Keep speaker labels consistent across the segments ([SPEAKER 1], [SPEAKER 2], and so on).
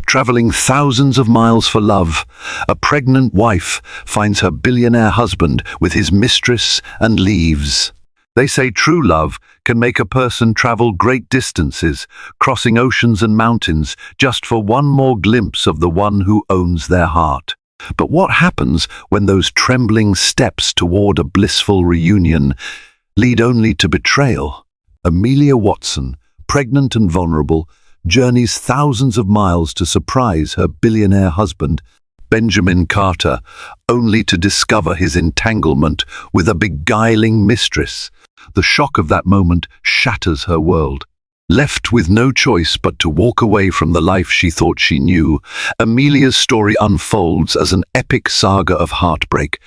[SPEAKER 1] Traveling thousands of miles for love, a pregnant wife finds her billionaire husband with his mistress and leaves. They say true love can make a person travel great distances, crossing oceans and mountains, just for one more glimpse of the one who owns their heart. But what happens when those trembling steps toward a blissful reunion lead only to betrayal? Amelia Watson, pregnant and vulnerable, journeys thousands of miles to surprise her billionaire husband, Benjamin Carter, only to discover his entanglement with a beguiling mistress. The shock of that moment shatters her world. Left with no choice but to walk away from the life she thought she knew, Amelia's story unfolds as an epic saga of heartbreak,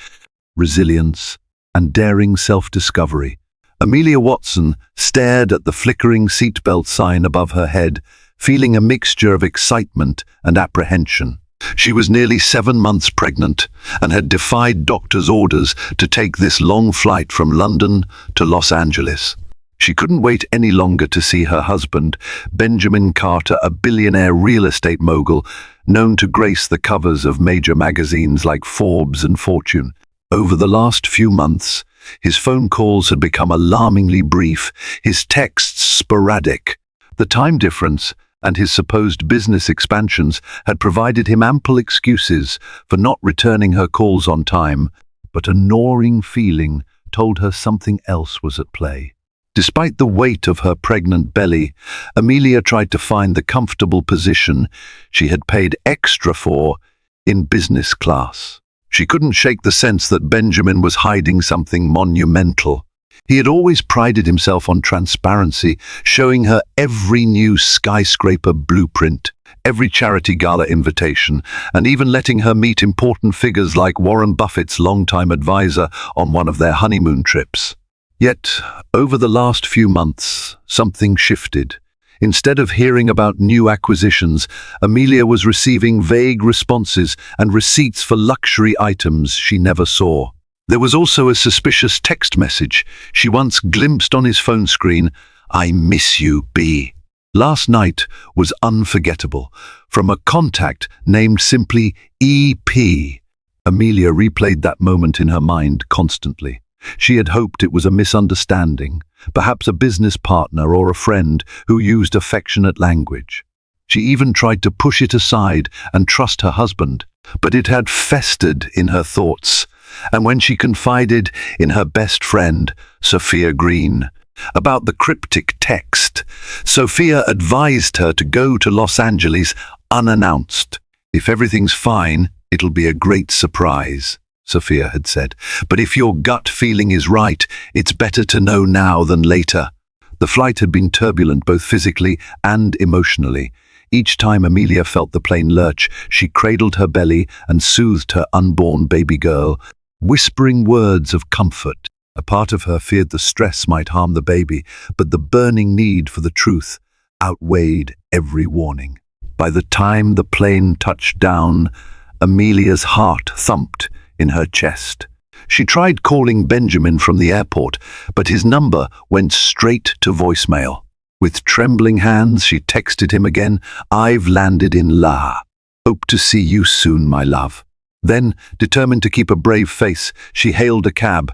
[SPEAKER 1] resilience, and daring self-discovery. Amelia Watson stared at the flickering seatbelt sign above her head, feeling a mixture of excitement and apprehension. She was nearly 7 months pregnant and had defied doctors' orders to take this long flight from London to Los Angeles. She couldn't wait any longer to see her husband, Benjamin Carter, a billionaire real estate mogul, known to grace the covers of major magazines like Forbes and Fortune. Over the last few months, his phone calls had become alarmingly brief, his texts sporadic. The time difference and his supposed business expansions had provided him ample excuses for not returning her calls on time, but a gnawing feeling told her something else was at play. Despite the weight of her pregnant belly, Amelia tried to find the comfortable position she had paid extra for in business class. She couldn't shake the sense that Benjamin was hiding something monumental. He had always prided himself on transparency, showing her every new skyscraper blueprint, every charity gala invitation, and even letting her meet important figures like Warren Buffett's longtime advisor on one of their honeymoon trips. Yet, over the last few months, something shifted. Instead of hearing about new acquisitions, Amelia was receiving vague responses and receipts for luxury items she never saw. There was also a suspicious text message she once glimpsed on his phone screen. "I miss you, B." Last night was unforgettable. From a contact named simply EP. Amelia replayed that moment in her mind constantly. She had hoped it was a misunderstanding, perhaps a business partner or a friend who used affectionate language. She even tried to push it aside and trust her husband, but it had festered in her thoughts. And when she confided in her best friend, Sophia Green, about the cryptic text, Sophia advised her to go to Los Angeles unannounced. "If everything's fine, it'll be a great surprise," Sophia had said. "But if your gut feeling is right, it's better to know now than later." The flight had been turbulent both physically and emotionally. Each time Amelia felt the plane lurch, she cradled her belly and soothed her unborn baby girl, whispering words of comfort. A part of her feared the stress might harm the baby, but the burning need for the truth outweighed every warning. By the time the plane touched down, Amelia's heart thumped in her chest. She tried calling Benjamin from the airport, but his number went straight to voicemail. With trembling hands, she texted him again, "I've landed in La. Hope to see you soon, my love." Then, determined to keep a brave face, she hailed a cab.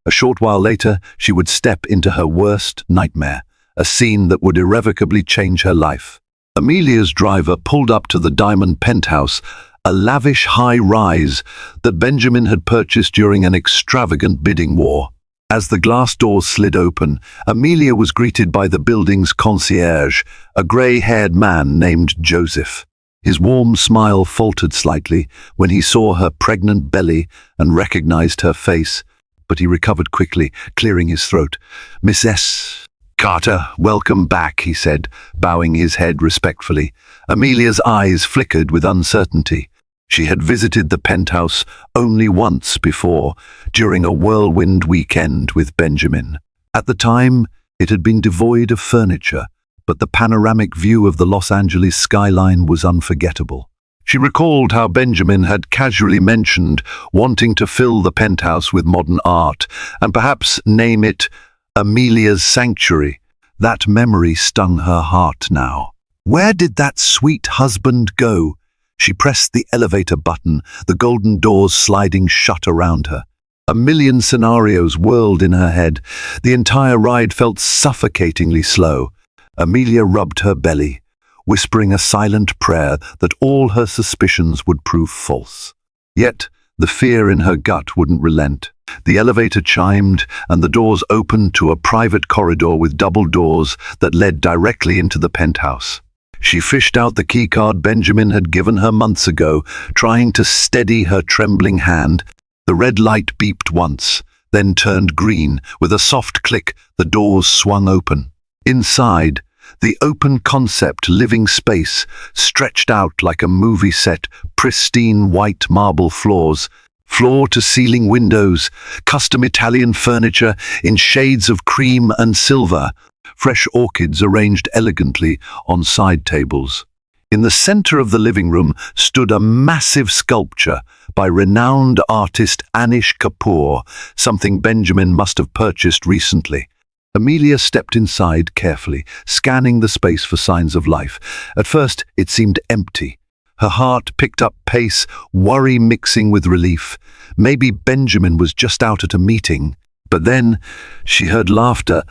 [SPEAKER 1] A short while later, she would step into her worst nightmare, a scene that would irrevocably change her life. Amelia's driver pulled up to the diamond penthouse, a lavish high-rise that Benjamin had purchased during an extravagant bidding war. As the glass doors slid open, Amelia was greeted by the building's concierge, a grey-haired man named Joseph. His warm smile faltered slightly when he saw her pregnant belly and recognized her face, but he recovered quickly, clearing his throat. "Mrs. Carter, welcome back," he said, bowing his head respectfully. Amelia's eyes flickered with uncertainty. She had visited the penthouse only once before, during a whirlwind weekend with Benjamin. At the time, it had been devoid of furniture, but the panoramic view of the Los Angeles skyline was unforgettable. She recalled how Benjamin had casually mentioned wanting to fill the penthouse with modern art, and perhaps name it Amelia's Sanctuary. That memory stung her heart now. Where did that sweet husband go? She pressed the elevator button, the golden doors sliding shut around her. A million scenarios whirled in her head. The entire ride felt suffocatingly slow. Amelia rubbed her belly, whispering a silent prayer that all her suspicions would prove false. Yet, the fear in her gut wouldn't relent. The elevator chimed, and the doors opened to a private corridor with double doors that led directly into the penthouse. She fished out the keycard Benjamin had given her months ago, trying to steady her trembling hand. The red light beeped once, then turned green. With a soft click, the doors swung open. Inside, the open-concept living space stretched out like a movie set, pristine white marble floors, floor-to-ceiling windows, custom Italian furniture in shades of cream and silver, fresh orchids arranged elegantly on side tables. In the center of the living room stood a massive sculpture by renowned artist Anish Kapoor, something Benjamin must have purchased recently. Amelia stepped inside carefully, scanning the space for signs of life. At first, it seemed empty. Her heart picked up pace, worry mixing with relief. Maybe Benjamin was just out at a meeting. But then she heard laughter,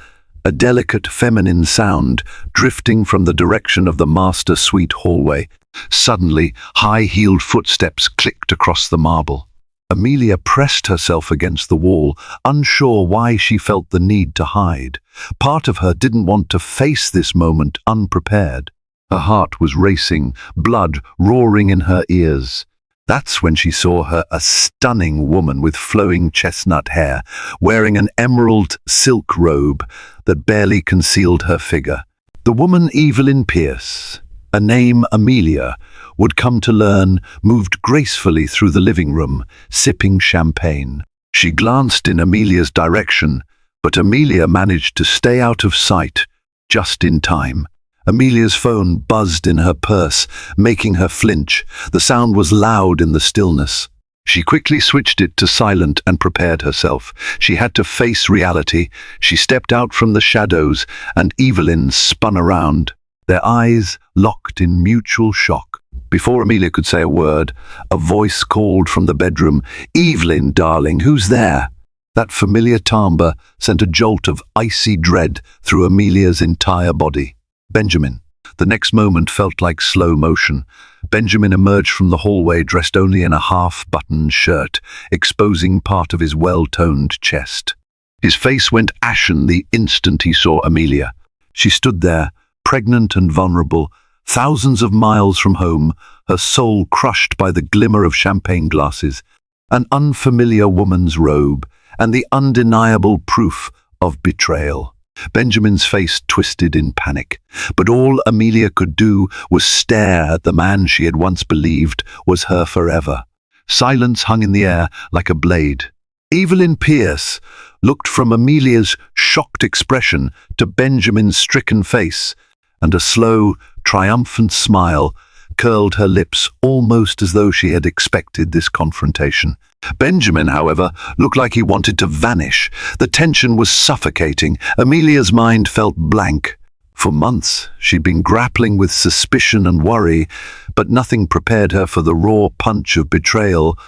[SPEAKER 1] a delicate feminine sound drifting from the direction of the master suite hallway. Suddenly, high-heeled footsteps clicked across the marble. Amelia pressed herself against the wall, unsure why she felt the need to hide. Part of her didn't want to face this moment unprepared. Her heart was racing, blood roaring in her ears. That's when she saw her, a stunning woman with flowing chestnut hair, wearing an emerald silk robe that barely concealed her figure. The woman Evelyn Pierce, a name Amelia would come to learn, moved gracefully through the living room, sipping champagne. She glanced in Amelia's direction, but Amelia managed to stay out of sight, just in time. Amelia's phone buzzed in her purse, making her flinch. The sound was loud in the stillness. She quickly switched it to silent and prepared herself. She had to face reality. She stepped out from the shadows, and Evelyn spun around, their eyes locked in mutual shock. Before Amelia could say a word, a voice called from the bedroom, "Evelyn, darling, who's there?" That familiar timbre sent a jolt of icy dread through Amelia's entire body. Benjamin. The next moment felt like slow motion. Benjamin emerged from the hallway dressed only in a half-buttoned shirt, exposing part of his well-toned chest. His face went ashen the instant he saw Amelia. She stood there, pregnant and vulnerable, thousands of miles from home, her soul crushed by the glimmer of champagne glasses, an unfamiliar woman's robe, and the undeniable proof of betrayal. Benjamin's face twisted in panic, but all Amelia could do was stare at the man she had once believed was her forever. Silence hung in the air like a blade. Evelyn Pierce looked from Amelia's shocked expression to Benjamin's stricken face, and a slow, triumphant smile curled her lips almost as though she had expected this confrontation. Benjamin, however, looked like he wanted to vanish. The tension was suffocating. Amelia's mind felt blank. For months, she'd been grappling with suspicion and worry, but nothing prepared her for the raw punch of betrayal.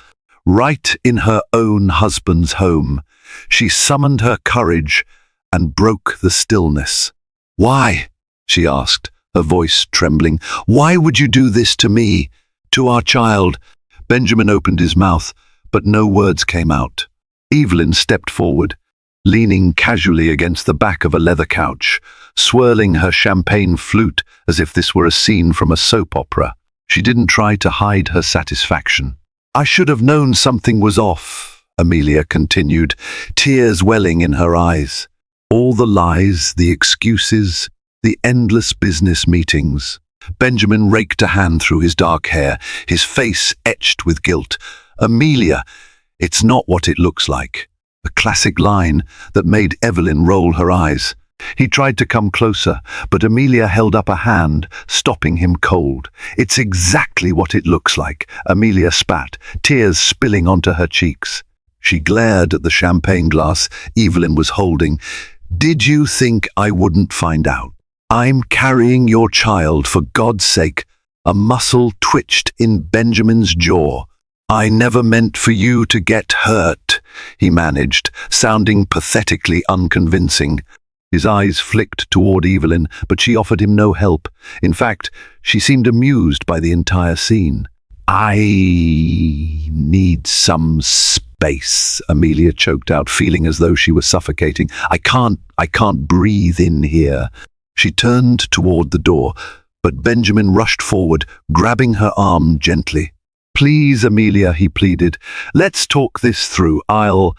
[SPEAKER 1] Right in her own husband's home, she summoned her courage and broke the stillness. "Why?" she asked, her voice trembling. "Why would you do this to me, to our child?" Benjamin opened his mouth, but no words came out. Evelyn stepped forward, leaning casually against the back of a leather couch, swirling her champagne flute as if this were a scene from a soap opera. She didn't try to hide her satisfaction. "I should have known something was off," Amelia continued, tears welling in her eyes. All the lies, the excuses, the endless business meetings. Benjamin raked a hand through his dark hair, his face etched with guilt. "Amelia, it's not what it looks like." A classic line that made Evelyn roll her eyes. He tried to come closer, but Amelia held up a hand, stopping him cold. "It's exactly what it looks like," Amelia spat, tears spilling onto her cheeks. She glared at the champagne glass Evelyn was holding. "Did you think I wouldn't find out?" I'm carrying your child, for God's sake. A muscle twitched in Benjamin's jaw. I never meant for you to get hurt, he managed, sounding pathetically unconvincing. His eyes flicked toward Evelyn, but she offered him no help. In fact, she seemed amused by the entire scene. I need some space, Amelia choked out, feeling as though she was suffocating. I can't breathe in here. She turned toward the door, but Benjamin rushed forward, grabbing her arm gently. Please, Amelia, he pleaded. Let's talk this through. I'll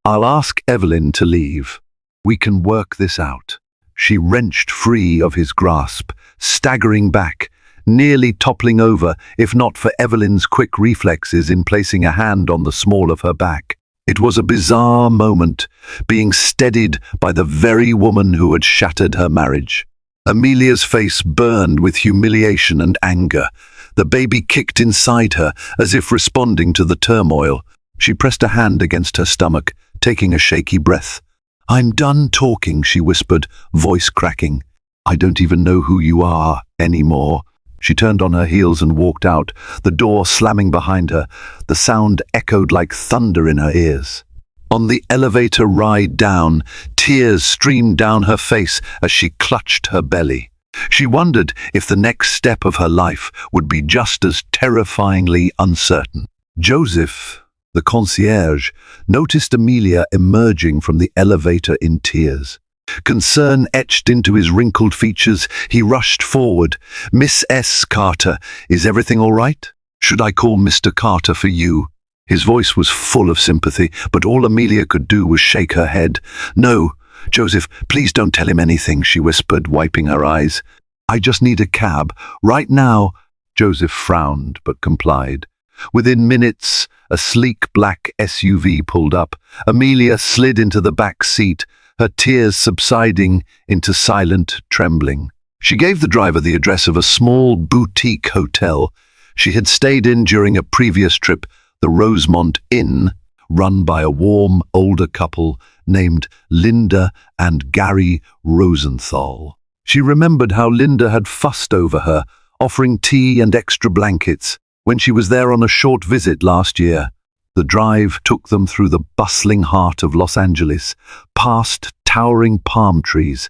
[SPEAKER 1] ask Evelyn to leave. We can work this out. She wrenched free of his grasp, staggering back, nearly toppling over, if not for Evelyn's quick reflexes in placing a hand on the small of her back. It was a bizarre moment, being steadied by the very woman who had shattered her marriage. Amelia's face burned with humiliation and anger. The baby kicked inside her, as if responding to the turmoil. She pressed a hand against her stomach, taking a shaky breath. I'm done talking, she whispered, voice cracking. I don't even know who you are anymore. She turned on her heels and walked out, the door slamming behind her. The sound echoed like thunder in her ears. On the elevator ride down, tears streamed down her face as she clutched her belly. She wondered if the next step of her life would be just as terrifyingly uncertain. Joseph, the concierge, noticed Amelia emerging from the elevator in tears. Concern etched into his wrinkled features, he rushed forward. Miss S. Carter, is everything all right? Should I call Mr. Carter for you? His voice was full of sympathy, but all Amelia could do was shake her head. No, Joseph, please don't tell him anything, she whispered, wiping her eyes. I just need a cab. Right now. Joseph frowned, but complied. Within minutes, a sleek black SUV pulled up. Amelia slid into the back seat, her tears subsiding into silent trembling. She gave the driver the address of a small boutique hotel she had stayed in during a previous trip, the Rosemont Inn, run by a warm, older couple named Linda and Gary Rosenthal. She remembered how Linda had fussed over her, offering tea and extra blankets when she was there on a short visit last year. The drive took them through the bustling heart of Los Angeles, past towering palm trees,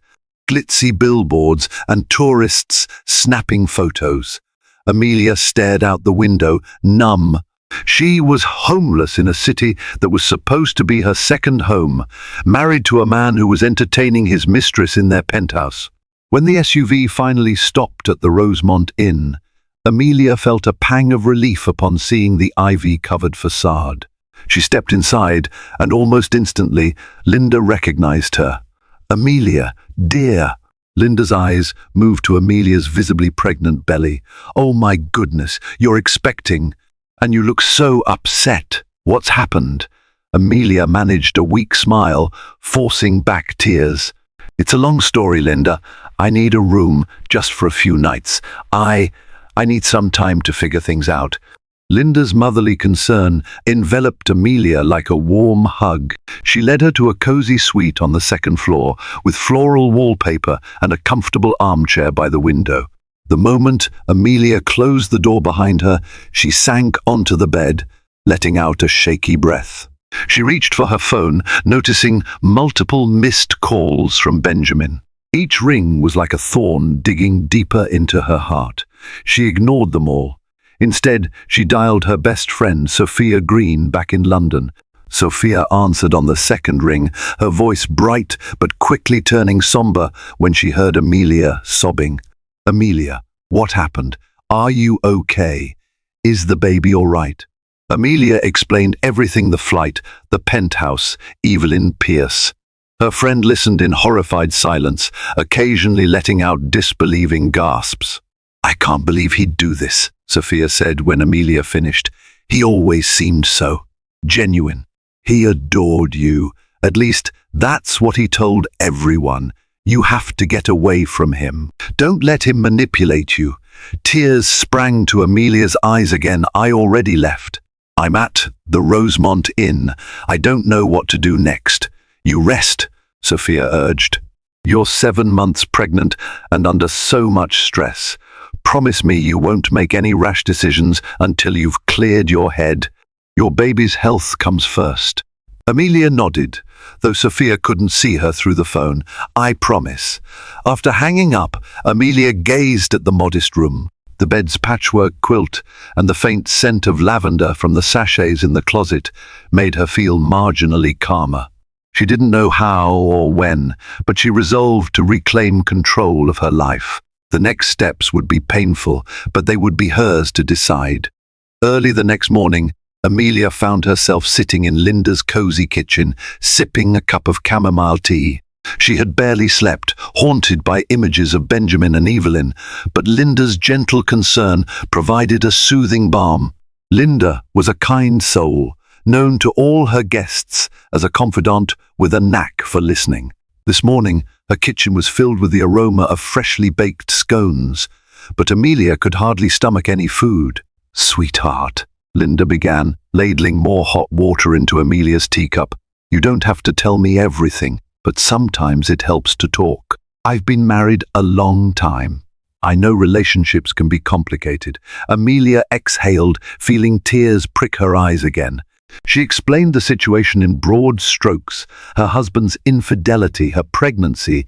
[SPEAKER 1] glitzy billboards, and tourists snapping photos. Amelia stared out the window, numb. She was homeless in a city that was supposed to be her second home, married to a man who was entertaining his mistress in their penthouse. When the SUV finally stopped at the Rosemont Inn, Amelia felt a pang of relief upon seeing the ivy-covered facade. She stepped inside, and almost instantly, Linda recognized her. Amelia, dear. Linda's eyes moved to Amelia's visibly pregnant belly. Oh my goodness, you're expecting, and you look so upset. What's happened? Amelia managed a weak smile, forcing back tears. It's a long story, Linda. I need a room just for a few nights. I need some time to figure things out. Linda's motherly concern enveloped Amelia like a warm hug. She led her to a cozy suite on the second floor, with floral wallpaper and a comfortable armchair by the window. The moment Amelia closed the door behind her, she sank onto the bed, letting out a shaky breath. She reached for her phone, noticing multiple missed calls from Benjamin. Each ring was like a thorn digging deeper into her heart. She ignored them all. Instead, she dialed her best friend, Sophia Green, back in London. Sophia answered on the second ring, her voice bright but quickly turning somber when she heard Amelia sobbing. Amelia, what happened? Are you okay? Is the baby all right? Amelia explained everything: the flight, the penthouse, Evelyn Pierce. Her friend listened in horrified silence, occasionally letting out disbelieving gasps. I can't believe he'd do this, Sophia said when Amelia finished. He always seemed so genuine. He adored you. At least, that's what he told everyone. You have to get away from him. Don't let him manipulate you. Tears sprang to Amelia's eyes again. I already left. I'm at the Rosemont Inn. I don't know what to do next. You rest, Sophia urged. You're 7 months pregnant and under so much stress. Promise me you won't make any rash decisions until you've cleared your head. Your baby's health comes first." Amelia nodded, though Sophia couldn't see her through the phone. "I promise." After hanging up, Amelia gazed at the modest room. The bed's patchwork quilt and the faint scent of lavender from the sachets in the closet made her feel marginally calmer. She didn't know how or when, but she resolved to reclaim control of her life. The next steps would be painful, but they would be hers to decide. Early the next morning, Amelia found herself sitting in Linda's cozy kitchen, sipping a cup of chamomile tea. She had barely slept, haunted by images of Benjamin and Evelyn, but Linda's gentle concern provided a soothing balm. Linda was a kind soul, known to all her guests as a confidant with a knack for listening. This morning, her kitchen was filled with the aroma of freshly baked scones, but Amelia could hardly stomach any food. "Sweetheart," Linda began, ladling more hot water into Amelia's teacup, "you don't have to tell me everything, but sometimes it helps to talk. I've been married a long time. I know relationships can be complicated." Amelia exhaled, feeling tears prick her eyes again. She explained the situation in broad strokes, her husband's infidelity, her pregnancy,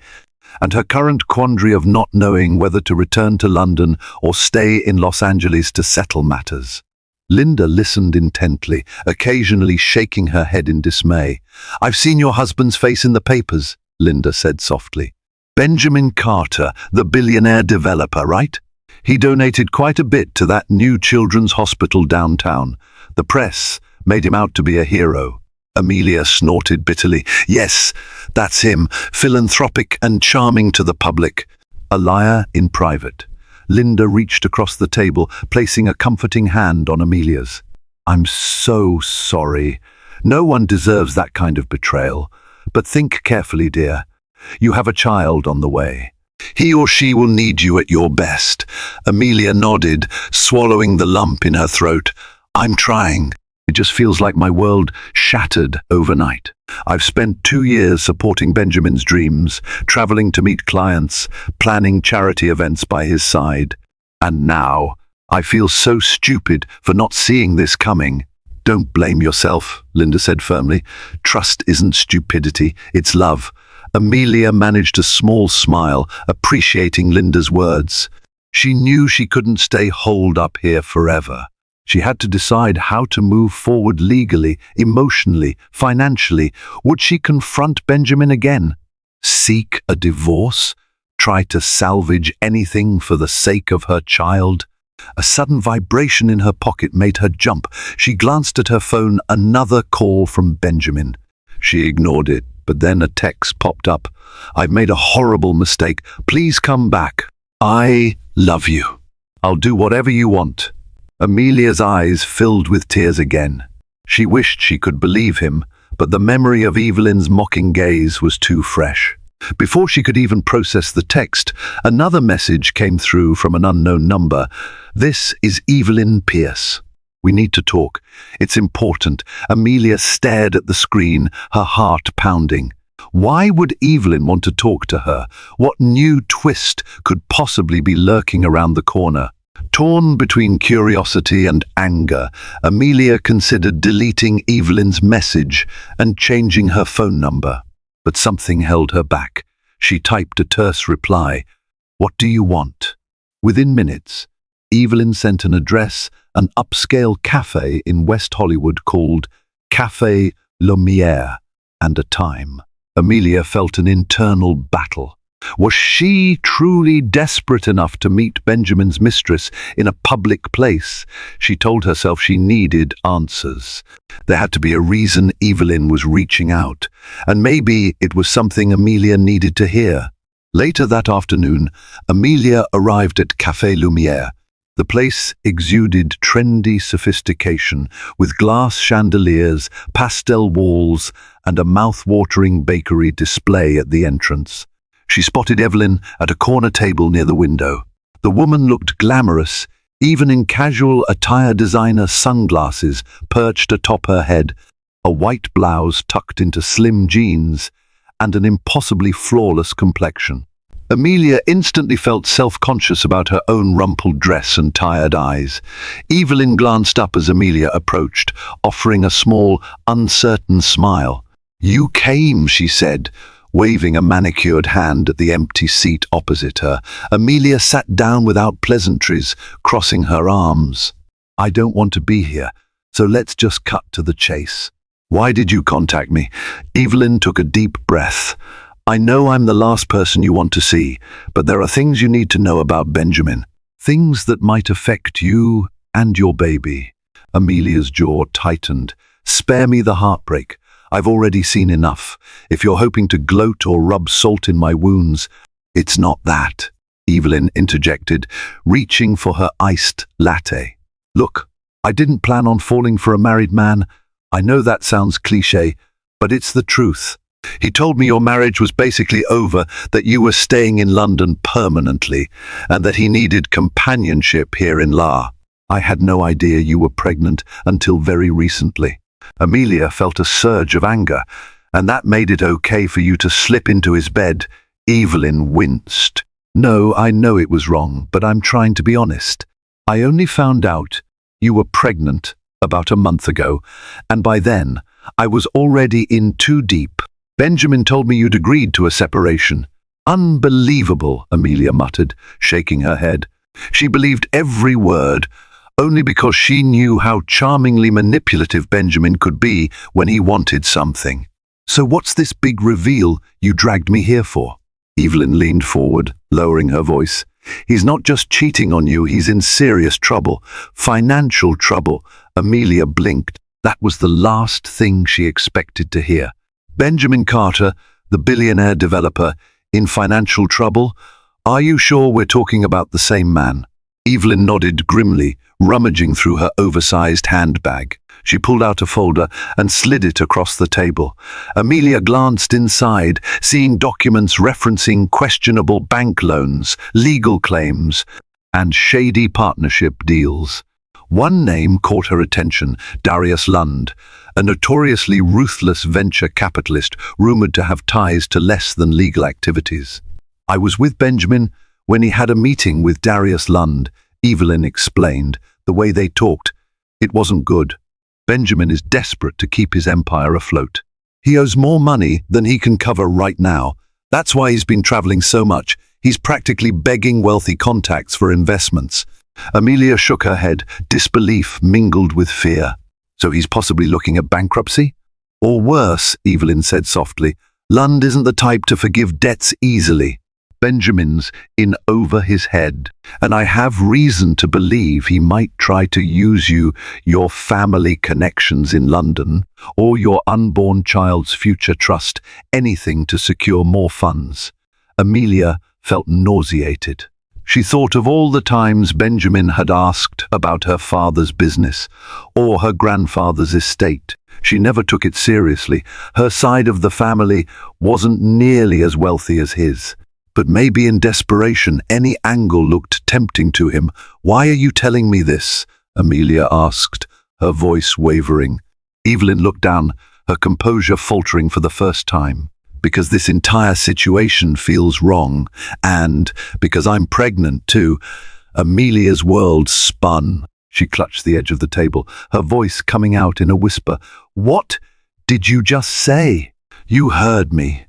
[SPEAKER 1] and her current quandary of not knowing whether to return to London or stay in Los Angeles to settle matters. Linda listened intently, occasionally shaking her head in dismay. "I've seen your husband's face in the papers," Linda said softly. "Benjamin Carter, the billionaire developer, right? He donated quite a bit to that new children's hospital downtown. The press made him out to be a hero." Amelia snorted bitterly. "Yes, that's him, philanthropic and charming to the public. A liar in private." Linda reached across the table, placing a comforting hand on Amelia's. "I'm so sorry. No one deserves that kind of betrayal. But think carefully, dear. You have a child on the way. He or she will need you at your best." Amelia nodded, swallowing the lump in her throat. "I'm trying. It just feels like my world shattered overnight. I've spent 2 years supporting Benjamin's dreams, traveling to meet clients, planning charity events by his side. And now, I feel so stupid for not seeing this coming." "Don't blame yourself," Linda said firmly. "Trust isn't stupidity, it's love." Amelia managed a small smile, appreciating Linda's words. She knew she couldn't stay holed up here forever. She had to decide how to move forward legally, emotionally, financially. Would she confront Benjamin again? Seek a divorce? Try to salvage anything for the sake of her child? A sudden vibration in her pocket made her jump. She glanced at her phone, another call from Benjamin. She ignored it, but then a text popped up. "I've made a horrible mistake. Please come back. I love you. I'll do whatever you want." Amelia's eyes filled with tears again. She wished she could believe him, but the memory of Evelyn's mocking gaze was too fresh. Before she could even process the text, another message came through from an unknown number. "This is Evelyn Pierce. We need to talk. It's important." Amelia stared at the screen, her heart pounding. Why would Evelyn want to talk to her? What new twist could possibly be lurking around the corner? Torn between curiosity and anger, Amelia considered deleting Evelyn's message and changing her phone number. But something held her back. She typed a terse reply. "What do you want?" Within minutes, Evelyn sent an address, an upscale cafe in West Hollywood called Café Lumière, and a time. Amelia felt an internal battle. Was she truly desperate enough to meet Benjamin's mistress in a public place? She told herself she needed answers. There had to be a reason Evelyn was reaching out, and maybe it was something Amelia needed to hear. Later that afternoon, Amelia arrived at Café Lumière. The place exuded trendy sophistication, with glass chandeliers, pastel walls, and a mouth-watering bakery display at the entrance. She spotted Evelyn at a corner table near the window. The woman looked glamorous, even in casual attire designer sunglasses perched atop her head, a white blouse tucked into slim jeans, and an impossibly flawless complexion. Amelia instantly felt self-conscious about her own rumpled dress and tired eyes. Evelyn glanced up as Amelia approached, offering a small, uncertain smile. "You came," she said, waving a manicured hand at the empty seat opposite her. Amelia sat down without pleasantries, crossing her arms. "I don't want to be here, so let's just cut to the chase. Why did you contact me?" Evelyn took a deep breath. "I know I'm the last person you want to see, but there are things you need to know about Benjamin. Things that might affect you and your baby." Amelia's jaw tightened. "Spare me the heartbreak. I've already seen enough. If you're hoping to gloat or rub salt in my wounds, it's not that," Evelyn interjected, reaching for her iced latte. "Look, I didn't plan on falling for a married man. I know that sounds cliché, but it's the truth. He told me your marriage was basically over, that you were staying in London permanently, and that he needed companionship here in La. I had no idea you were pregnant until very recently." Amelia felt a surge of anger. "And that made it okay for you to slip into his bed?" Evelyn winced. "No, I know it was wrong, but I'm trying to be honest. I only found out you were pregnant about a month ago, and by then I was already in too deep. Benjamin told me you'd agreed to a separation." "Unbelievable," Amelia muttered, shaking her head. She believed every word, only because she knew how charmingly manipulative Benjamin could be when he wanted something. "So what's this big reveal you dragged me here for?" Evelyn leaned forward, lowering her voice. "He's not just cheating on you, he's in serious trouble. Financial trouble." Amelia blinked. That was the last thing she expected to hear. "Benjamin Carter, the billionaire developer, in financial trouble? Are you sure we're talking about the same man?" Evelyn nodded grimly, rummaging through her oversized handbag. She pulled out a folder and slid it across the table. Amelia glanced inside, seeing documents referencing questionable bank loans, legal claims, and shady partnership deals. One name caught her attention: Darius Lund, a notoriously ruthless venture capitalist rumored to have ties to less than legal activities. "I was with Benjamin when he had a meeting with Darius Lund," Evelyn explained. "The way they talked, it wasn't good. Benjamin is desperate to keep his empire afloat. He owes more money than he can cover right now. That's why he's been traveling so much. He's practically begging wealthy contacts for investments." Amelia shook her head, disbelief mingled with fear. "So he's possibly looking at bankruptcy?" "Or worse," Evelyn said softly. "Lund isn't the type to forgive debts easily. Benjamin's in over his head, and I have reason to believe he might try to use you, your family connections in London, or your unborn child's future trust, anything to secure more funds." Amelia felt nauseated. She thought of all the times Benjamin had asked about her father's business or her grandfather's estate. She never took it seriously. Her side of the family wasn't nearly as wealthy as his. But maybe in desperation, any angle looked tempting to him. "Why are you telling me this?" Amelia asked, her voice wavering. Evelyn looked down, her composure faltering for the first time. "Because this entire situation feels wrong, and because I'm pregnant too." Amelia's world spun. She clutched the edge of the table, her voice coming out in a whisper. "What did you just say?" "You heard me,"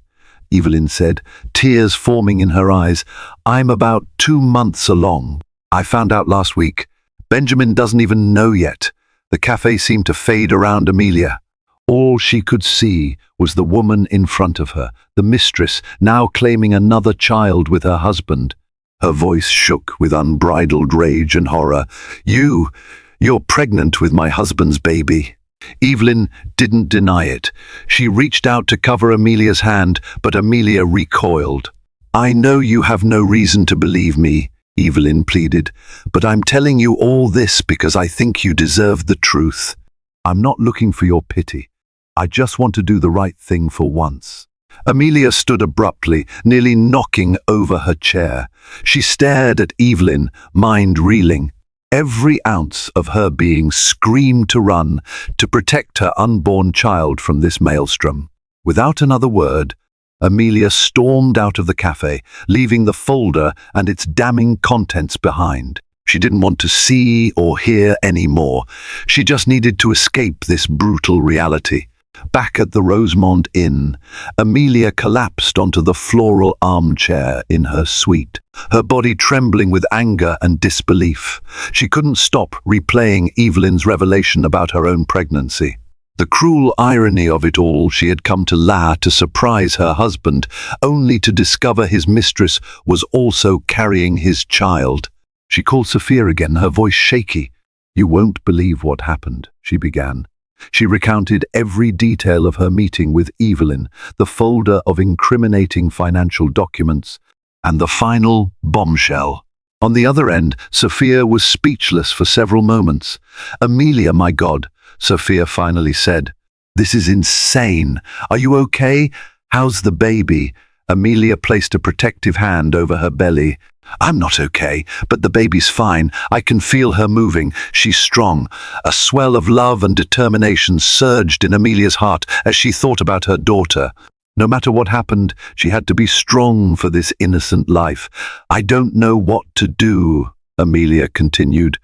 [SPEAKER 1] Evelyn said, tears forming in her eyes. "I'm about 2 months along. I found out last week. Benjamin doesn't even know yet." The cafe seemed to fade around Amelia. All she could see was the woman in front of her, the mistress, now claiming another child with her husband. Her voice shook with unbridled rage and horror. You're pregnant with my husband's baby." Evelyn didn't deny it. She reached out to cover Amelia's hand, but Amelia recoiled. "I know you have no reason to believe me," Evelyn pleaded, "but I'm telling you all this because I think you deserve the truth. I'm not looking for your pity. I just want to do the right thing for once." Amelia stood abruptly, nearly knocking over her chair. She stared at Evelyn, mind reeling. Every ounce of her being screamed to run, to protect her unborn child from this maelstrom. Without another word, Amelia stormed out of the cafe, leaving the folder and its damning contents behind. She didn't want to see or hear any more. She just needed to escape this brutal reality. Back at the Rosemont Inn, Amelia collapsed onto the floral armchair in her suite, her body trembling with anger and disbelief. She couldn't stop replaying Evelyn's revelation about her own pregnancy. The cruel irony of it all, she had come to La to surprise her husband, only to discover his mistress was also carrying his child. She called Sophia again, her voice shaky. "You won't believe what happened," she began. She recounted every detail of her meeting with Evelyn, the folder of incriminating financial documents, and the final bombshell. On the other end, Sophia was speechless for several moments. "Amelia, my God," Sophia finally said. "This is insane. Are you okay? How's the baby?" Amelia placed a protective hand over her belly. "I'm not okay, but the baby's fine. I can feel her moving. She's strong." A swell of love and determination surged in Amelia's heart as she thought about her daughter. No matter what happened, she had to be strong for this innocent life. "I don't know what to do," Amelia continued.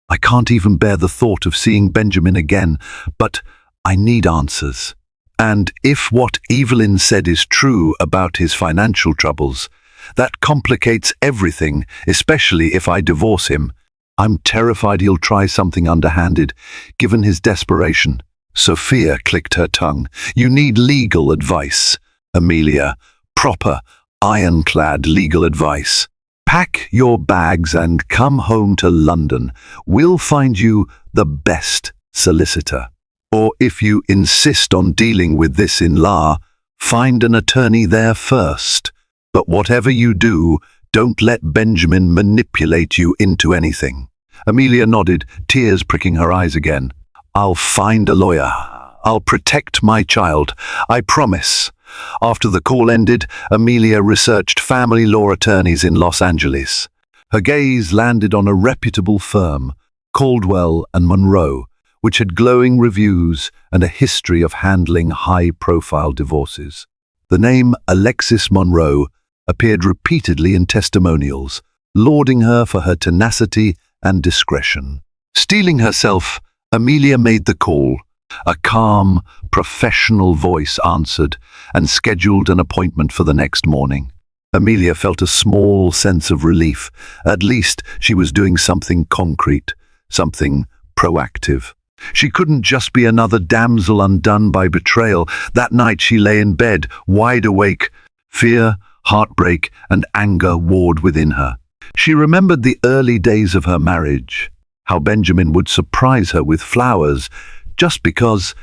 [SPEAKER 1] "I can't even bear the thought of seeing Benjamin again, but I need answers. And if what Evelyn said is true about his financial troubles, that complicates everything, especially if I divorce him. I'm terrified he'll try something underhanded, given his desperation." Sophia clicked her tongue. "You need legal advice, Amelia. Proper, ironclad legal advice. Pack your bags and come home to London. We'll find you the best solicitor. Or if you insist on dealing with this in law, find an attorney there first. But whatever you do, don't let Benjamin manipulate you into anything." Amelia nodded, tears pricking her eyes again. "I'll find a lawyer. I'll protect my child. I promise." After the call ended, Amelia researched family law attorneys in Los Angeles. Her gaze landed on a reputable firm, Caldwell and Monroe, which had glowing reviews and a history of handling high-profile divorces. The name Alexis Monroe appeared repeatedly in testimonials, lauding her for her tenacity and discretion. Steeling herself, Amelia made the call. A calm, professional voice answered and scheduled an appointment for the next morning. Amelia felt a small sense of relief. At least she was doing something concrete, something proactive. She couldn't just be another damsel undone by betrayal. That night she lay in bed, wide awake. Fear, heartbreak, and anger warred within her. She remembered the early days of her marriage, how Benjamin would surprise her with flowers just because,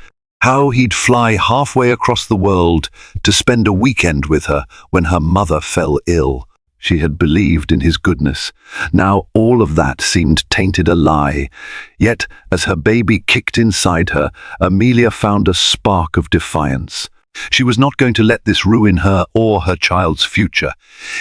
[SPEAKER 1] how he'd fly halfway across the world to spend a weekend with her when her mother fell ill. She had believed in his goodness. Now all of that seemed tainted a lie. Yet, as her baby kicked inside her, Amelia found a spark of defiance. She was not going to let this ruin her or her child's future.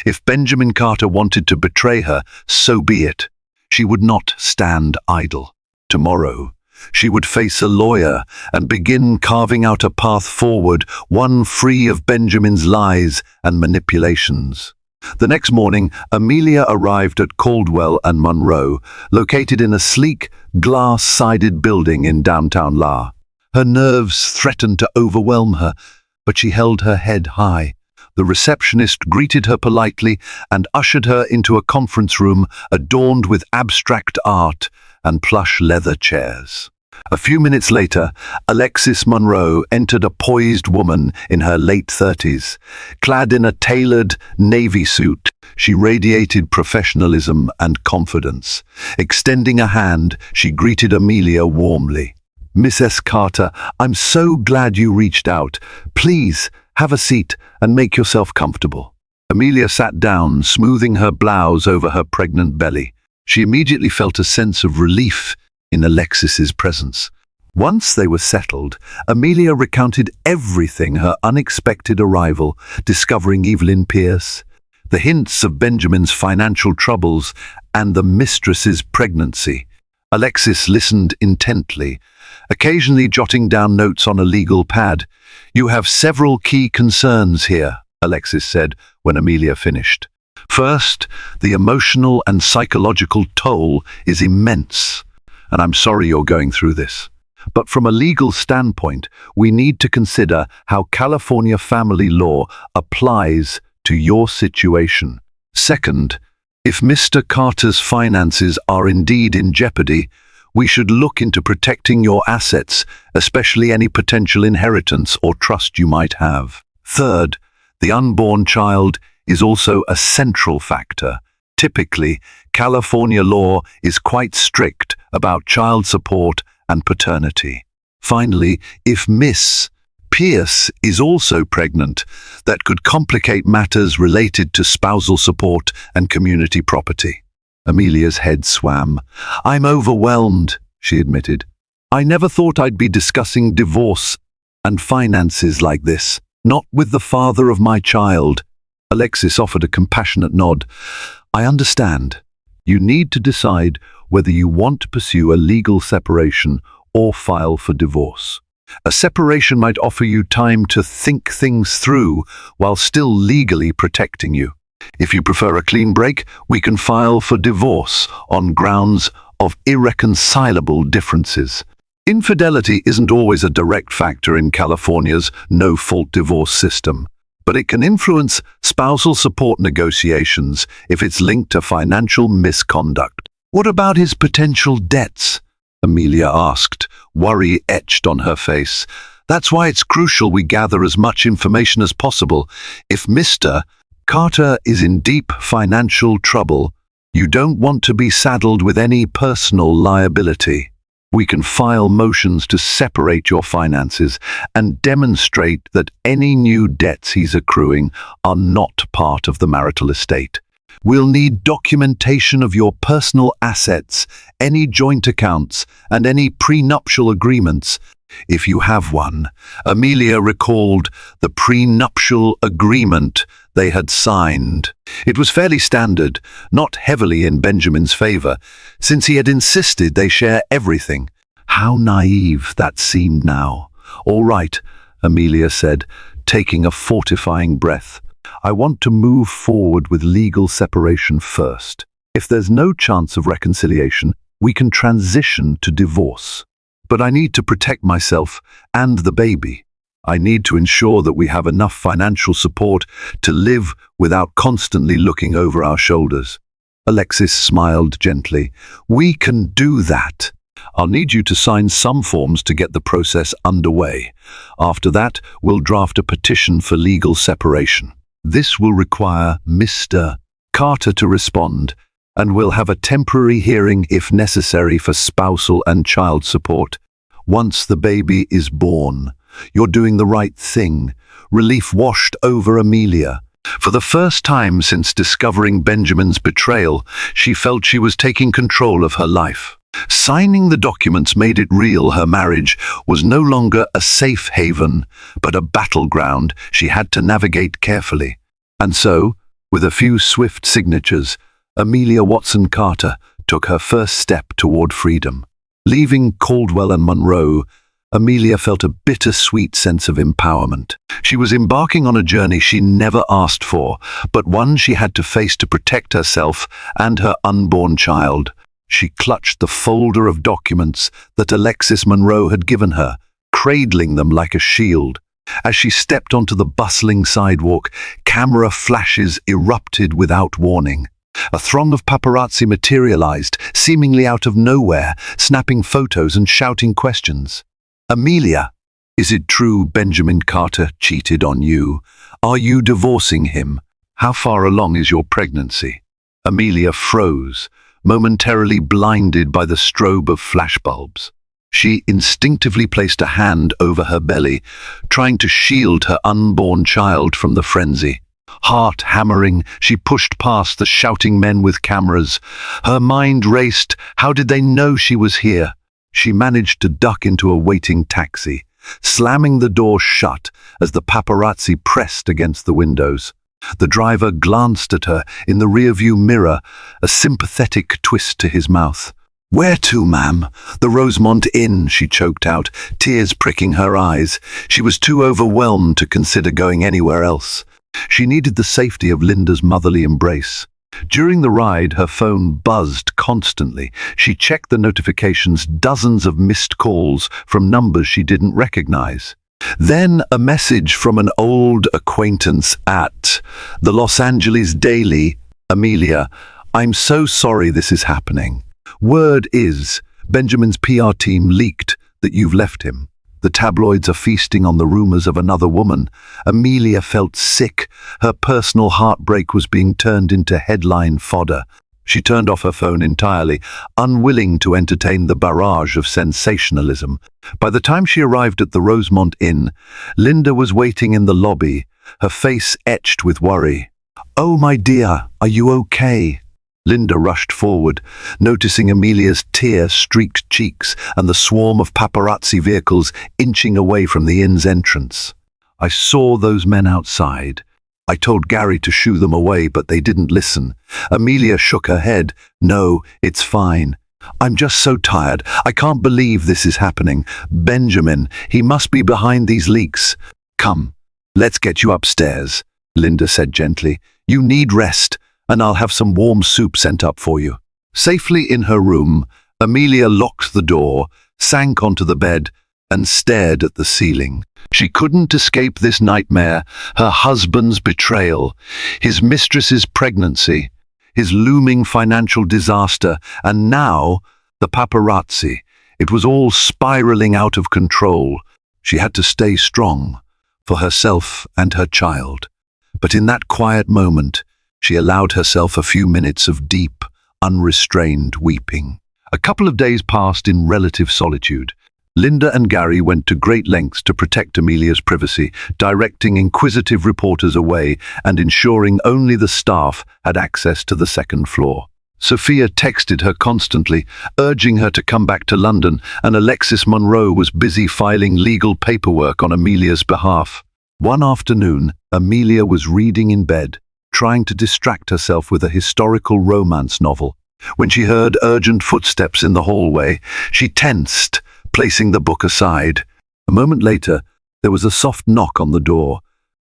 [SPEAKER 1] If Benjamin Carter wanted to betray her, so be it. She would not stand idle. Tomorrow, she would face a lawyer and begin carving out a path forward, one free of Benjamin's lies and manipulations. The next morning, Amelia arrived at Caldwell and Monroe, located in a sleek, glass-sided building in downtown La. Her nerves threatened to overwhelm her, but she held her head high. The receptionist greeted her politely and ushered her into a conference room adorned with abstract art and plush leather chairs. A few minutes later, Alexis Monroe entered, a poised woman in her late 30s. Clad in a tailored navy suit, she radiated professionalism and confidence. Extending a hand, she greeted Amelia warmly. "Mrs. Carter, I'm so glad you reached out. Please, have a seat and make yourself comfortable." Amelia sat down, smoothing her blouse over her pregnant belly. She immediately felt a sense of relief in Alexis's presence. Once they were settled, Amelia recounted everything: her unexpected arrival, discovering Evelyn Pierce, the hints of Benjamin's financial troubles, and the mistress's pregnancy. Alexis listened intently, occasionally jotting down notes on a legal pad. "You have several key concerns here," Alexis said when Amelia finished. First, the emotional and psychological toll is immense, and I'm sorry you're going through this. But from a legal standpoint, we need to consider how California family law applies to your situation. Second, if Mr. Carter's finances are indeed in jeopardy, we should look into protecting your assets, especially any potential inheritance or trust you might have. Third, the unborn child is also a central factor. Typically, California law is quite strict about child support and paternity. Finally, if Miss Pierce is also pregnant, that could complicate matters related to spousal support and community property. Amelia's head swam. I'm overwhelmed, she admitted. I never thought I'd be discussing divorce and finances like this, not with the father of my child. Alexis offered a compassionate nod. I understand. You need to decide whether you want to pursue a legal separation or file for divorce. A separation might offer you time to think things through while still legally protecting you. If you prefer a clean break, we can file for divorce on grounds of irreconcilable differences. Infidelity isn't always a direct factor in California's no-fault divorce system, but it can influence spousal support negotiations if it's linked to financial misconduct. What about his potential debts? Amelia asked, worry etched on her face. That's why it's crucial we gather as much information as possible. If Mr. Carter is in deep financial trouble, you don't want to be saddled with any personal liability. We can file motions to separate your finances and demonstrate that any new debts he's accruing are not part of the marital estate. We'll need documentation of your personal assets, any joint accounts, and any prenuptial agreements, if you have one. Amelia recalled the prenuptial agreement they had signed. It was fairly standard, not heavily in Benjamin's favor, since he had insisted they share everything. How naive that seemed now. All right, Amelia said, taking a fortifying breath. I want to move forward with legal separation first. If there's no chance of reconciliation, we can transition to divorce. But I need to protect myself and the baby. I need to ensure that we have enough financial support to live without constantly looking over our shoulders. Alexis smiled gently. We can do that. I'll need you to sign some forms to get the process underway. After that, we'll draft a petition for legal separation. This will require Mr. Carter to respond, and we'll have a temporary hearing if necessary for spousal and child support. Once the baby is born, you're doing the right thing. Relief washed over Amelia. For the first time since discovering Benjamin's betrayal, she felt she was taking control of her life. Signing the documents made it real. Her marriage was no longer a safe haven, but a battleground she had to navigate carefully. And so, with a few swift signatures, Amelia Watson Carter took her first step toward freedom. Leaving Caldwell and Monroe, Amelia felt a bittersweet sense of empowerment. She was embarking on a journey she never asked for, but one she had to face to protect herself and her unborn child. She clutched the folder of documents that Alexis Monroe had given her, cradling them like a shield. As she stepped onto the bustling sidewalk, camera flashes erupted without warning. A throng of paparazzi materialized, seemingly out of nowhere, snapping photos and shouting questions. Amelia, is it true Benjamin Carter cheated on you? Are you divorcing him? How far along is your pregnancy? Amelia froze, momentarily blinded by the strobe of flashbulbs. She instinctively placed a hand over her belly, trying to shield her unborn child from the frenzy. Heart hammering, she pushed past the shouting men with cameras. Her mind raced. How did they know she was here? She managed to duck into a waiting taxi, slamming the door shut as the paparazzi pressed against the windows. The driver glanced at her in the rearview mirror, a sympathetic twist to his mouth. Where to, ma'am? The Rosemont Inn, she choked out, tears pricking her eyes. She was too overwhelmed to consider going anywhere else. She needed the safety of Linda's motherly embrace. During the ride, her phone buzzed constantly. She checked the notifications, dozens of missed calls from numbers she didn't recognize. Then a message from an old acquaintance at the Los Angeles Daily. Amelia, I'm so sorry this is happening. Word is, Benjamin's PR team leaked that you've left him. The tabloids are feasting on the rumors of another woman. Amelia felt sick. Her personal heartbreak was being turned into headline fodder. She turned off her phone entirely, unwilling to entertain the barrage of sensationalism. By the time she arrived at the Rosemont Inn, Linda was waiting in the lobby, her face etched with worry. "Oh, my dear, are you okay?" Linda rushed forward, noticing Amelia's tear-streaked cheeks and the swarm of paparazzi vehicles inching away from the inn's entrance. "I saw those men outside. I told Gary to shoo them away, but they didn't listen." Amelia shook her head. "No, it's fine. I'm just so tired. I can't believe this is happening. Benjamin, he must be behind these leaks. Come, let's get you upstairs," Linda said gently. "You need rest, and I'll have some warm soup sent up for you." Safely in her room, Amelia locked the door, sank onto the bed, and stared at the ceiling. She couldn't escape this nightmare: her husband's betrayal, his mistress's pregnancy, his looming financial disaster, and now the paparazzi. It was all spiraling out of control. She had to stay strong for herself and her child. But in that quiet moment, she allowed herself a few minutes of deep, unrestrained weeping. A couple of days passed in relative solitude. Linda and Gary went to great lengths to protect Amelia's privacy, directing inquisitive reporters away and ensuring only the staff had access to the second floor. Sophia texted her constantly, urging her to come back to London, and Alexis Monroe was busy filing legal paperwork on Amelia's behalf. One afternoon, Amelia was reading in bed, trying to distract herself with a historical romance novel. When she heard urgent footsteps in the hallway, she tensed, placing the book aside. A moment later, there was a soft knock on the door.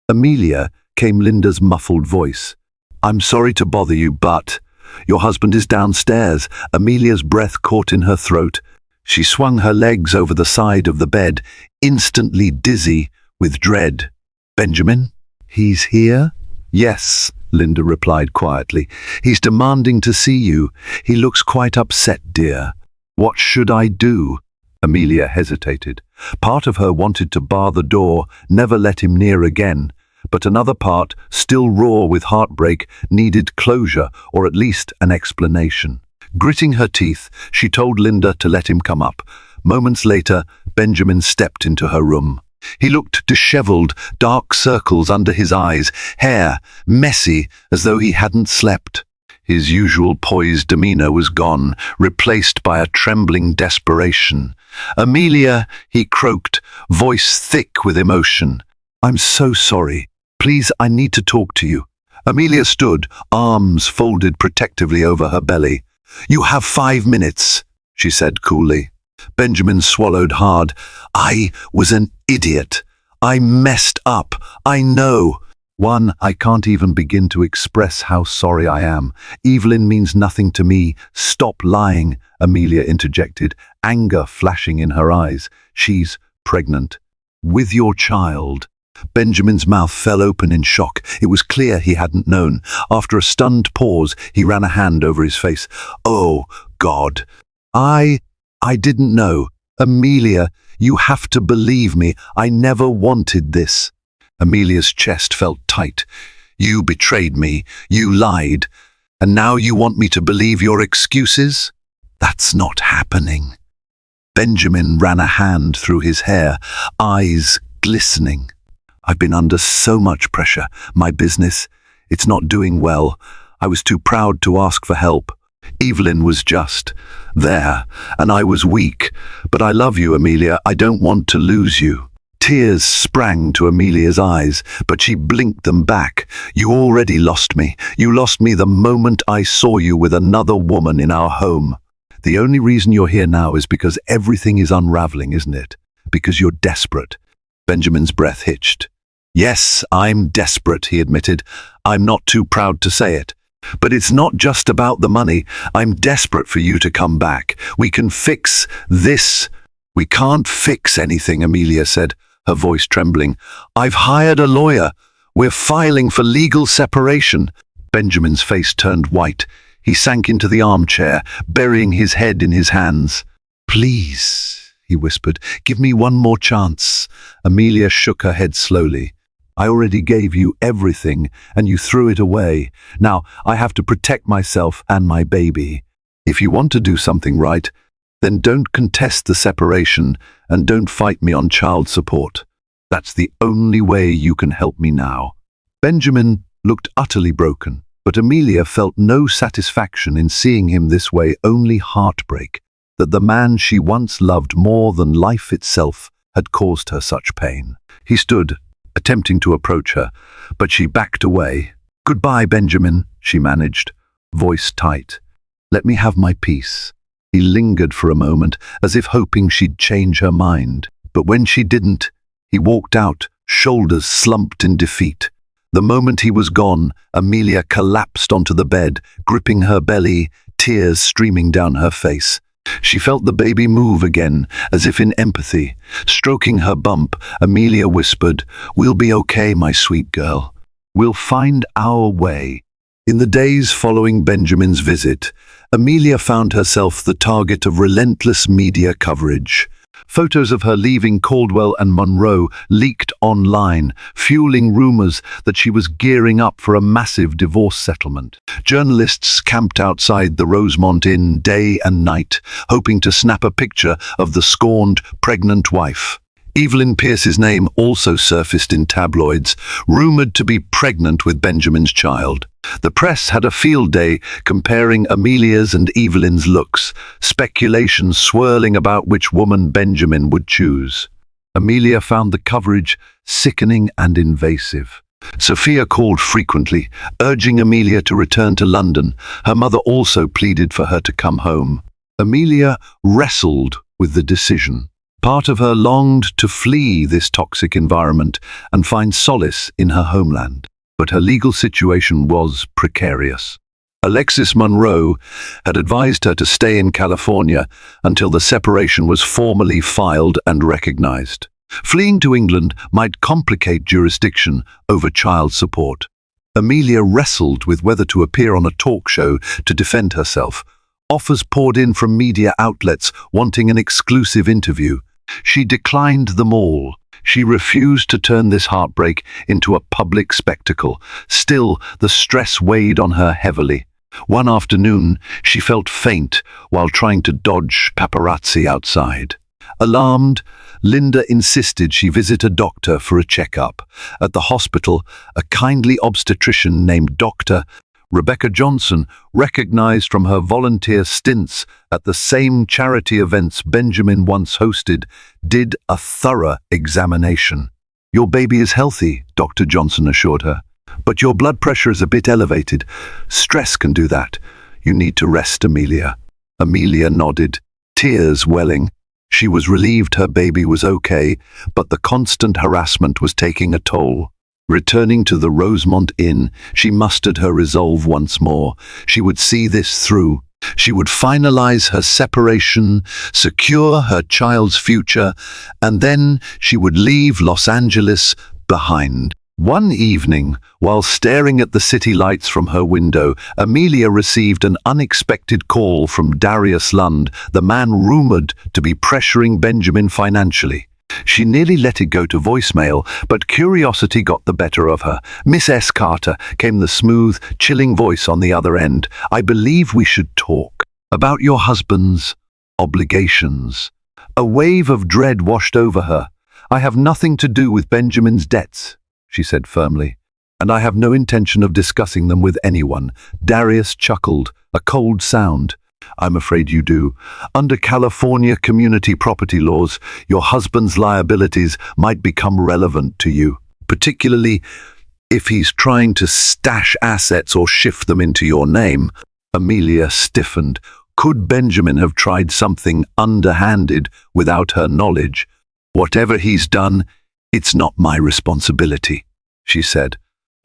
[SPEAKER 1] "Amelia," came Linda's muffled voice. "I'm sorry to bother you, but your husband is downstairs." Amelia's breath caught in her throat. She swung her legs over the side of the bed, instantly dizzy with dread. "Benjamin? He's here?" "Yes," Linda replied quietly. "He's demanding to see you. He looks quite upset, dear." "What should I do?" Amelia hesitated. Part of her wanted to bar the door, never let him near again, but another part, still raw with heartbreak, needed closure or at least an explanation. Gritting her teeth, she told Linda to let him come up. Moments later, Benjamin stepped into her room. He looked disheveled, dark circles under his eyes, hair messy as though he hadn't slept. His usual poised demeanor was gone, replaced by a trembling desperation. "Amelia," he croaked, voice thick with emotion. "I'm so sorry. Please, I need to talk to you." Amelia stood, arms folded protectively over her belly. "You have 5 minutes," she said coolly. Benjamin swallowed hard. "I was an idiot. I messed up. I know." I can't even begin to express how sorry I am. Evelyn means nothing to me." "Stop lying," Amelia interjected, anger flashing in her eyes. "She's pregnant. With your child." Benjamin's mouth fell open in shock. It was clear he hadn't known. After a stunned pause, he ran a hand over his face. "Oh, God. I didn't know. Amelia, you have to believe me. I never wanted this." Amelia's chest felt tight. "You betrayed me. You lied. And now you want me to believe your excuses? That's not happening." Benjamin ran a hand through his hair, eyes glistening. "I've been under so much pressure. My business, it's not doing well. I was too proud to ask for help. Evelyn was just there, and I was weak. But I love you, Amelia. I don't want to lose you." Tears sprang to Amelia's eyes, but she blinked them back. "You already lost me. You lost me the moment I saw you with another woman in our home. The only reason you're here now is because everything is unraveling, isn't it? Because you're desperate." Benjamin's breath hitched. Yes, I'm desperate, he admitted. I'm not too proud to say it. But it's not just about the money. I'm desperate for you to come back. We can fix this. We can't fix anything, Amelia said, her voice trembling. I've hired a lawyer. We're filing for legal separation. Benjamin's face turned white. He sank into the armchair, burying his head in his hands. Please, he whispered, give me one more chance. Amelia shook her head slowly. I already gave you everything, and you threw it away. Now I have to protect myself and my baby. If you want to do something right, then don't contest the separation and don't fight me on child support. That's the only way you can help me now. Benjamin looked utterly broken, but Amelia felt no satisfaction in seeing him this way, only heartbreak, that the man she once loved more than life itself had caused her such pain. He stood, attempting to approach her, but she backed away. Goodbye, Benjamin, she managed, voice tight. Let me have my peace. He lingered for a moment, as if hoping she'd change her mind. But when she didn't, he walked out, shoulders slumped in defeat. The moment he was gone, Amelia collapsed onto the bed, gripping her belly, tears streaming down her face. She felt the baby move again, as if in empathy. Stroking her bump, Amelia whispered, We'll be okay, my sweet girl. We'll find our way. In the days following Benjamin's visit, Amelia found herself the target of relentless media coverage. Photos of her leaving Caldwell and Monroe leaked online, fueling rumors that she was gearing up for a massive divorce settlement. Journalists camped outside the Rosemont Inn day and night, hoping to snap a picture of the scorned, pregnant wife. Evelyn Pierce's name also surfaced in tabloids, rumored to be pregnant with Benjamin's child. The press had a field day comparing Amelia's and Evelyn's looks, speculation swirling about which woman Benjamin would choose. Amelia found the coverage sickening and invasive. Sophia called frequently, urging Amelia to return to London. Her mother also pleaded for her to come home. Amelia wrestled with the decision. Part of her longed to flee this toxic environment and find solace in her homeland. But her legal situation was precarious. Alexis Monroe had advised her to stay in California until the separation was formally filed and recognized. Fleeing to England might complicate jurisdiction over child support. Amelia wrestled with whether to appear on a talk show to defend herself. Offers poured in from media outlets wanting an exclusive interview. She declined them all. She refused to turn this heartbreak into a public spectacle. Still, the stress weighed on her heavily. One afternoon, she felt faint while trying to dodge paparazzi outside. Alarmed, Linda insisted she visit a doctor for a checkup. At the hospital, a kindly obstetrician named Dr. Rebecca Johnson, recognized from her volunteer stints at the same charity events Benjamin once hosted, did a thorough examination. Your baby is healthy, Dr. Johnson assured her, but your blood pressure is a bit elevated. Stress can do that. You need to rest, Amelia. Amelia nodded, tears welling. She was relieved her baby was okay, but the constant harassment was taking a toll. Returning to the Rosemont Inn, she mustered her resolve once more. She would see this through. She would finalize her separation, secure her child's future, and then she would leave Los Angeles behind. One evening, while staring at the city lights from her window, Amelia received an unexpected call from Darius Lund, the man rumored to be pressuring Benjamin financially. She nearly let it go to voicemail, but curiosity got the better of her. Miss S. Carter, came the smooth, chilling voice on the other end. I believe we should talk about your husband's obligations. A wave of dread washed over her. I have nothing to do with Benjamin's debts, she said firmly, and I have no intention of discussing them with anyone. Darius chuckled, a cold sound. I'm afraid you do. Under California community property laws, your husband's liabilities might become relevant to you, particularly if he's trying to stash assets or shift them into your name. Amelia stiffened. Could Benjamin have tried something underhanded without her knowledge? Whatever he's done, "It's not my responsibility," she said,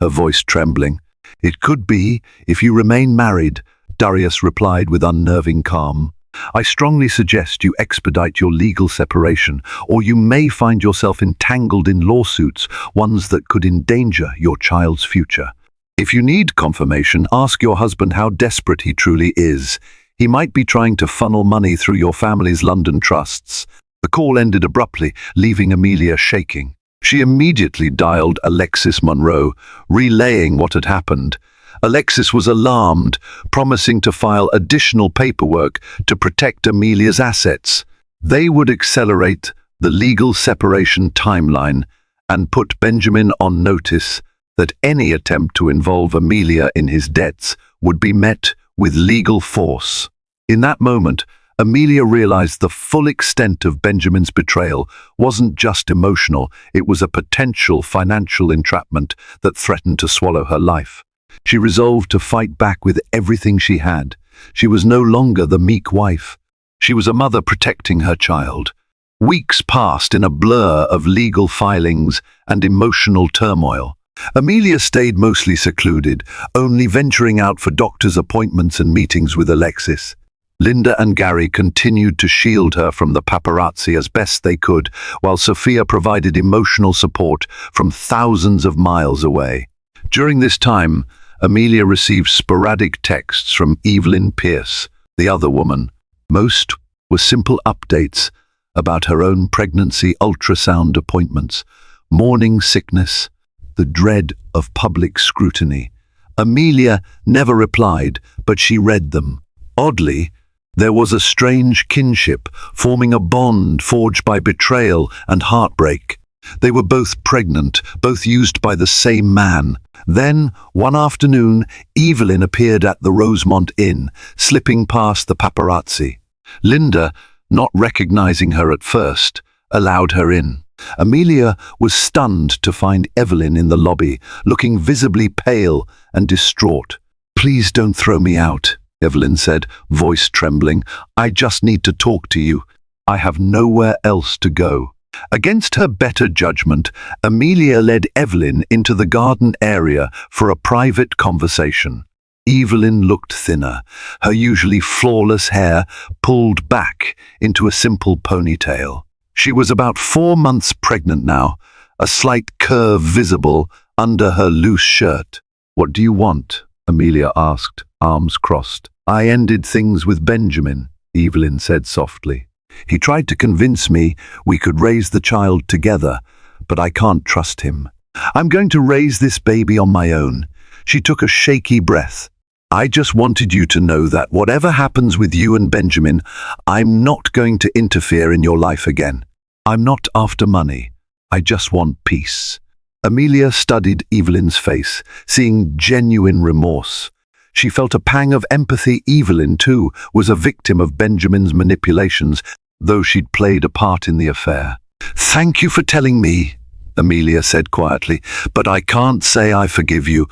[SPEAKER 1] her voice trembling. "It could be, if you remain married," Darius replied with unnerving calm. "I strongly suggest you expedite your legal separation, or you may find yourself entangled in lawsuits, ones that could endanger your child's future. If you need confirmation, ask your husband how desperate he truly is. He might be trying to funnel money through your family's London trusts." The call ended abruptly, leaving Amelia shaking. She immediately dialed Alexis Monroe, relaying what had happened. Alexis was alarmed, promising to file additional paperwork to protect Amelia's assets. They would accelerate the legal separation timeline and put Benjamin on notice that any attempt to involve Amelia in his debts would be met with legal force. In that moment, Amelia realized the full extent of Benjamin's betrayal wasn't just emotional, it was a potential financial entrapment that threatened to swallow her life. She resolved to fight back with everything she had. She was no longer the meek wife. She was a mother protecting her child. Weeks passed in a blur of legal filings and emotional turmoil. Amelia stayed mostly secluded, only venturing out for doctor's appointments and meetings with Alexis. Linda and Gary continued to shield her from the paparazzi as best they could, while Sophia provided emotional support from thousands of miles away. During this time, Amelia received sporadic texts from Evelyn Pierce, the other woman. Most were simple updates about her own pregnancy, ultrasound appointments, morning sickness, the dread of public scrutiny. Amelia never replied, but she read them. Oddly, there was a strange kinship, forming a bond forged by betrayal and heartbreak. They were both pregnant, both used by the same man. Then, one afternoon, Evelyn appeared at the Rosemont Inn, slipping past the paparazzi. Linda, not recognizing her at first, allowed her in. Amelia was stunned to find Evelyn in the lobby, looking visibly pale and distraught. "Please don't throw me out," Evelyn said, voice trembling. "I just need to talk to you. I have nowhere else to go." Against her better judgment, Amelia led Evelyn into the garden area for a private conversation. Evelyn looked thinner, her usually flawless hair pulled back into a simple ponytail. She was about 4 months pregnant now, a slight curve visible under her loose shirt. "What do you want?" Amelia asked, arms crossed. "I ended things with Benjamin," Evelyn said softly. "He tried to convince me we could raise the child together, but I can't trust him. I'm going to raise this baby on my own." She took a shaky breath. "I just wanted you to know that whatever happens with you and Benjamin, I'm not going to interfere in your life again. I'm not after money. I just want peace." Amelia studied Evelyn's face, seeing genuine remorse. She felt a pang of empathy. Evelyn, too, was a victim of Benjamin's manipulations, though she'd played a part in the affair. "Thank you for telling me," Amelia said quietly, "but I can't say I forgive you.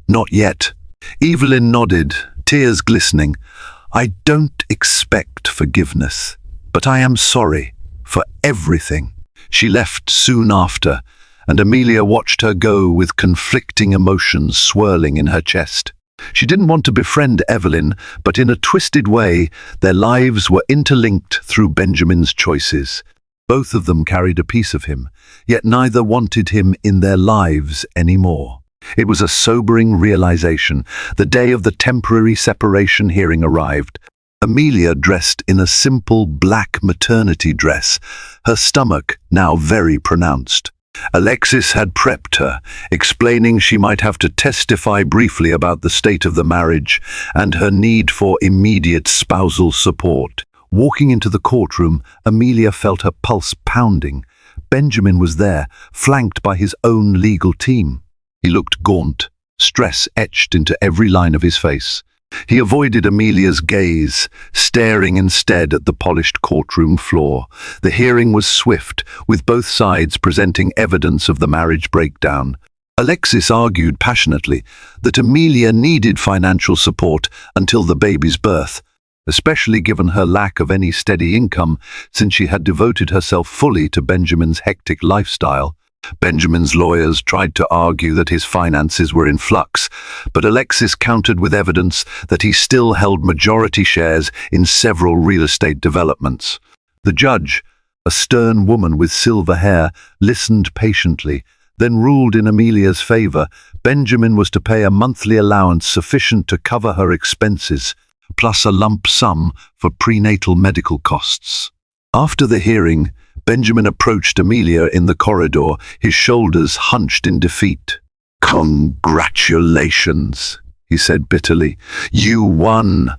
[SPEAKER 1] Not yet." Evelyn nodded, tears glistening. "I don't expect forgiveness, but I am sorry for everything." She left soon after, and Amelia watched her go with conflicting emotions swirling in her chest. She didn't want to befriend Evelyn, but in a twisted way, their lives were interlinked through Benjamin's choices. Both of them carried a piece of him, yet neither wanted him in their lives anymore. It was a sobering realization. The day of the temporary separation hearing arrived. Amelia dressed in a simple black maternity dress, her stomach now very pronounced. Alexis had prepped her, explaining she might have to testify briefly about the state of the marriage and her need for immediate spousal support. Walking into the courtroom, Amelia felt her pulse pounding. Benjamin was there, flanked by his own legal team. He looked gaunt, stress etched into every line of his face. He avoided Amelia's gaze, staring instead at the polished courtroom floor. The hearing was swift, with both sides presenting evidence of the marriage breakdown. Alexis argued passionately that Amelia needed financial support until the baby's birth, especially given her lack of any steady income since she had devoted herself fully to Benjamin's hectic lifestyle. Benjamin's lawyers tried to argue that his finances were in flux, but Alexis countered with evidence that he still held majority shares in several real estate developments. The judge, a stern woman with silver hair, listened patiently, then ruled in Amelia's favor. Benjamin was to pay a monthly allowance sufficient to cover her expenses, plus a lump sum for prenatal medical costs. After the hearing, Benjamin approached Amelia in the corridor, his shoulders hunched in defeat. "Congratulations," he said bitterly. "You won."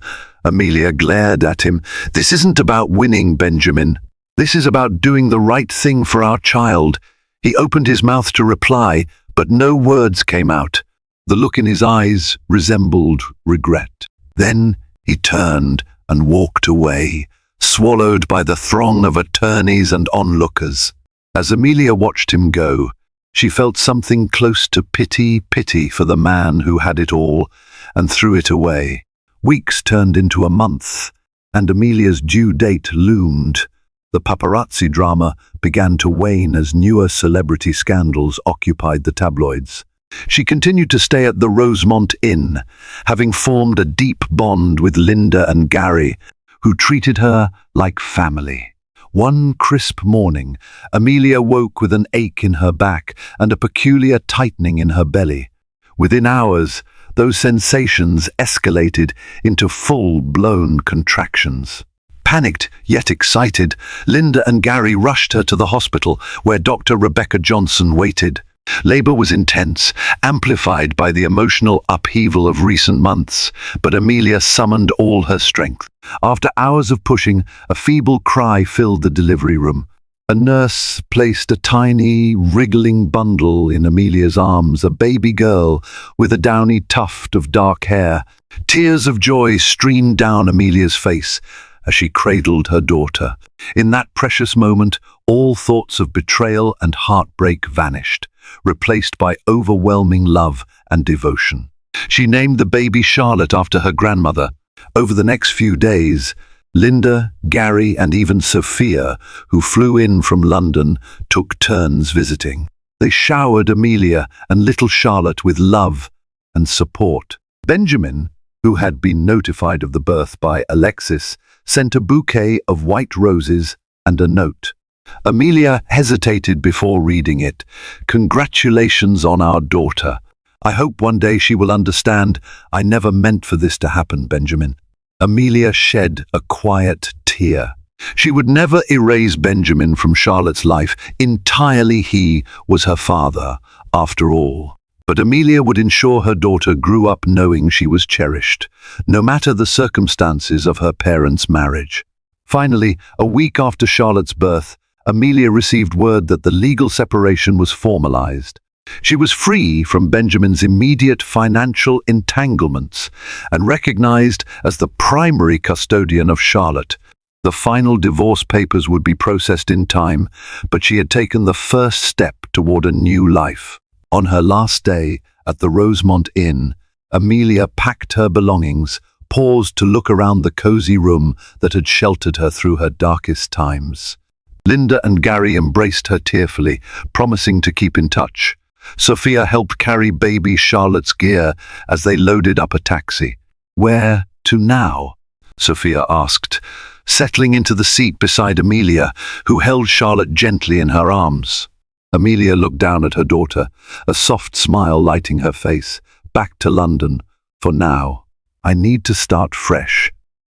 [SPEAKER 1] Amelia glared at him. "This isn't about winning, Benjamin. This is about doing the right thing for our child." He opened his mouth to reply, but no words came out. The look in his eyes resembled regret. Then he turned and walked away, swallowed by the throng of attorneys and onlookers. As Amelia watched him go, she felt something close to pity for the man who had it all and threw it away. Weeks turned into a month, and Amelia's due date loomed. The paparazzi drama began to wane as newer celebrity scandals occupied the tabloids. She continued to stay at the Rosemont Inn, having formed a deep bond with Linda and Gary, who treated her like family. One crisp morning, Amelia woke with an ache in her back and a peculiar tightening in her belly. Within hours, those sensations escalated into full-blown contractions. Panicked yet excited, Linda and Gary rushed her to the hospital where Dr. Rebecca Johnson waited. Labor was intense, amplified by the emotional upheaval of recent months, but Amelia summoned all her strength. After hours of pushing, a feeble cry filled the delivery room. A nurse placed a tiny, wriggling bundle in Amelia's arms, a baby girl with a downy tuft of dark hair. Tears of joy streamed down Amelia's face as she cradled her daughter. In that precious moment, all thoughts of betrayal and heartbreak vanished, replaced by overwhelming love and devotion. She named the baby Charlotte after her grandmother. Over the next few days, Linda, Gary, and even Sophia, who flew in from London, took turns visiting. They showered Amelia and little Charlotte with love and support. Benjamin, who had been notified of the birth by Alexis, sent a bouquet of white roses and a note. Amelia hesitated before reading it. "Congratulations on our daughter. I hope one day she will understand. I never meant for this to happen, Benjamin." Amelia shed a quiet tear. She would never erase Benjamin from Charlotte's life. Entirely he was her father, after all. But Amelia would ensure her daughter grew up knowing she was cherished, no matter the circumstances of her parents' marriage. Finally, a week after Charlotte's birth, Amelia received word that the legal separation was formalized. She was free from Benjamin's immediate financial entanglements and recognized as the primary custodian of Charlotte. The final divorce papers would be processed in time, but she had taken the first step toward a new life. On her last day at the Rosemont Inn, Amelia packed her belongings, paused to look around the cozy room that had sheltered her through her darkest times. Linda and Gary embraced her tearfully, promising to keep in touch. Sophia helped carry baby Charlotte's gear as they loaded up a taxi. "Where to now?" Sophia asked, settling into the seat beside Amelia, who held Charlotte gently in her arms. Amelia looked down at her daughter, a soft smile lighting her face. "Back to London, for now. I need to start fresh,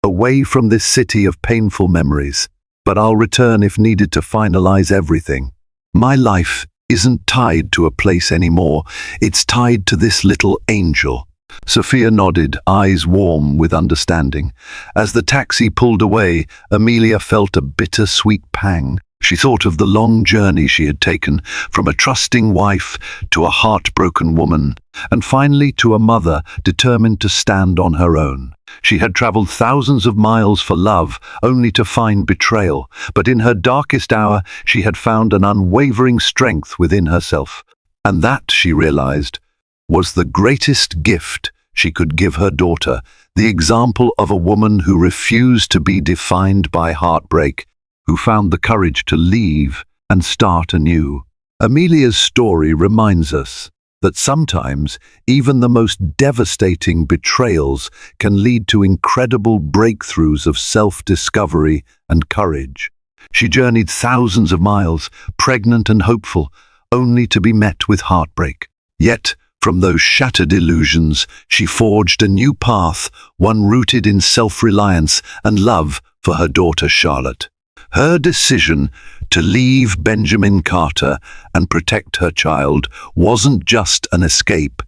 [SPEAKER 1] away from this city of painful memories, but I'll return if needed to finalize everything. My life isn't tied to a place anymore. It's tied to this little angel." Sophia nodded, eyes warm with understanding. As the taxi pulled away, Amelia felt a bittersweet pang. She thought of the long journey she had taken, from a trusting wife to a heartbroken woman, and finally to a mother determined to stand on her own. She had traveled thousands of miles for love, only to find betrayal, but in her darkest hour she had found an unwavering strength within herself. And that, she realized, was the greatest gift she could give her daughter, the example of a woman who refused to be defined by heartbreak, who found the courage to leave and start anew. Amelia's story reminds us that sometimes even the most devastating betrayals can lead to incredible breakthroughs of self-discovery and courage. She journeyed thousands of miles, pregnant and hopeful, only to be met with heartbreak. Yet, from those shattered illusions, she forged a new path, one rooted in self-reliance and love for her daughter Charlotte. Her decision to leave Benjamin Carter and protect her child wasn't just an escape.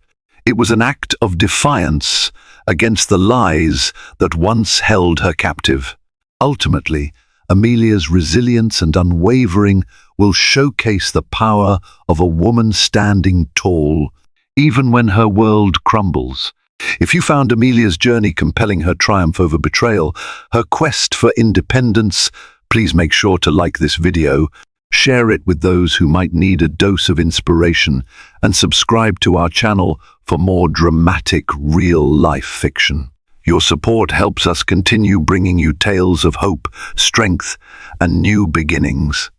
[SPEAKER 1] It was an act of defiance against the lies that once held her captive. Ultimately, Amelia's resilience and unwavering will showcase the power of a woman standing tall, even when her world crumbles. If you found Amelia's journey compelling, her triumph over betrayal, her quest for independence, please make sure to like this video, share it with those who might need a dose of inspiration, and subscribe to our channel for more dramatic, real-life fiction. Your support helps us continue bringing you tales of hope, strength, and new beginnings.